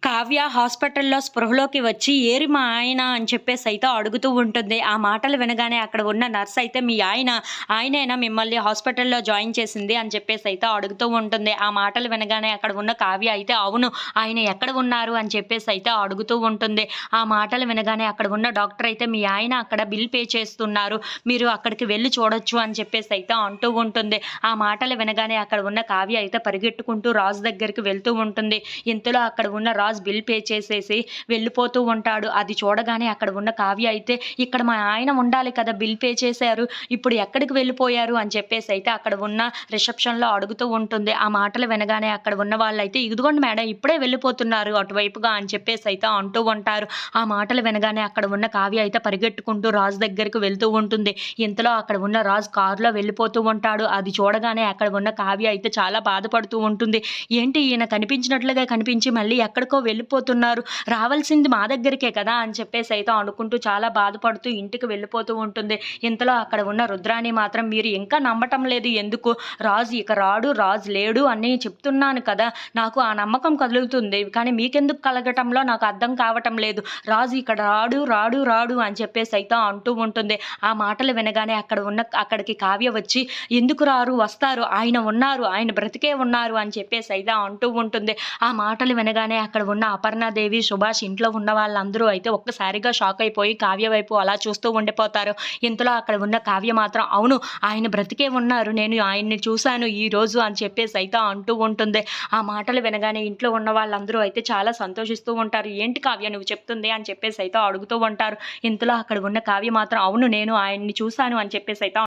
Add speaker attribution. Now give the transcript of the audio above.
Speaker 1: కావ్య హాస్పిటల్‌లో స్పృహలోకి వచ్చి "ఏరి మా ఆయన" అని చెప్పేసి అయితే అడుగుతూ ఉంటుంది. ఆ మాటలు వినగానే అక్కడ ఉన్న నర్స్ అయితే "మీ ఆయనేనా మిమ్మల్ని హాస్పిటల్‌లో జాయిన్ చేసింది" అని చెప్పేసి అయితే అడుగుతూ ఉంటుంది. ఆ మాటలు వినగానే అక్కడ ఉన్న కావ్య అయితే "అవును. ఆయన ఎక్కడ ఉన్నారు?" అని చెప్పేసి అయితే అడుగుతూ ఉంటుంది. ఆ మాటలు వినగానే అక్కడ ఉన్న డాక్టర్ అయితే "మీ ఆయన అక్కడ బిల్ పే చేస్తున్నారు. మీరు అక్కడికి వెళ్లి చూడొచ్చు" అని చెప్పేసి అయితే అంటూ ఉంటుంది. ఆ మాటలు వినగానే అక్కడ ఉన్న కావ్య అయితే పరిగెట్టుకుంటూ రాజు దగ్గరికి వెళ్తూ ఉంటుంది. ఇంతలో అక్కడ ఉన్న రాజు బిల్ పే చేసేసి వెళ్ళిపోతూ ఉంటాడు. అది చూడగానే అక్కడ ఉన్న కావ్య అయితే "ఇక్కడ మా ఆయన ఉండాలి కదా! బిల్ పే చేశారు. ఇప్పుడు ఎక్కడికి వెళ్ళిపోయారు?" అని చెప్పేసి అయితే అక్కడ ఉన్న రిసెప్షన్‌లో అడుగుతూ ఉంటుంది. ఆ మాటలు వినగానే అక్కడ ఉన్న వాళ్ళైతే "ఇదిగోండి మేడం ఇప్పుడే వెళ్ళిపోతున్నారు అటువైపుగా" అని చెప్పేసి అయితే అంటూ ఉంటారు. ఆ మాటలు వినగానే అక్కడ ఉన్న కావ్య అయితే పరిగెట్టుకుంటూ రాజు దగ్గరికి వెళ్తూ ఉంటుంది. ఇంతలో అక్కడ ఉన్న రాజు కారులో వెళ్ళిపోతూ ఉంటాడు. అది చూడగానే అక్కడ ఉన్న కావ్య అయితే చాలా బాధపడుతూ ఉంటుంది. ఏంటి ఈయన కనిపించినట్లుగా కనిపించి మళ్ళీ ఎక్కడికో వెళ్ళిపోతున్నారు. రావాల్సింది మా దగ్గరికే కదా! అని చెప్పేసి అయితే అనుకుంటూ చాలా బాధపడుతూ ఇంటికి వెళ్ళిపోతూ ఉంటుంది. ఇంతలో అక్కడ ఉన్న రుద్రాణి మాత్రం "మీరు ఇంకా నమ్మటం లేదు ఎందుకు? రాజు ఇక రాడు, రాజు లేడు అని చెప్తున్నాను కదా! నాకు ఆ నమ్మకం కలుగుతుంది. కానీ మీకెందుకు కలగటంలో నాకు అర్థం కావటం లేదు. రాజు ఇక్కడ రాడు, రాడు, రాడు" అని చెప్పేసి అయితే అంటూ ఉంటుంది. ఆ మాటలు వినగానే అక్కడికి కావ్య వచ్చి "ఎందుకు రారు? వస్తారు. ఆయన ఉన్నారు. ఆయన బ్రతికే ఉన్నారు" అని చెప్పేసి అయితే అంటూ ఉంటుంది. ఆ మాటలు వినగానే అక్కడ ఉన్న అపర్ణాదేవి, సుభాష్ ఇంట్లో ఉన్న వాళ్ళందరూ అయితే ఒక్కసారిగా షాక్ అయిపోయి కావ్య వైపు అలా చూస్తూ ఉండిపోతారు. ఇంతలో అక్కడ ఉన్న కావ్య మాత్రం "అవును. ఆయన బ్రతికే ఉన్నారు. నేను ఆయన్ని చూశాను ఈరోజు" అని చెప్పేసి అయితే అంటూ ఉంటుంది. ఆ మాటలు వినగానే ఇంట్లో ఉన్న వాళ్ళందరూ అయితే చాలా సంతోషిస్తూ ఉంటారు. "ఏంటి కావ్య నువ్వు చెప్తుంది" అని చెప్పేసి అయితే అడుగుతూ ఉంటారు. ఇంతలో అక్కడ ఉన్న కావ్య మాత్రం "అవును. నేను ఆయన్ని చూశాను" అని చెప్పేసి అయితే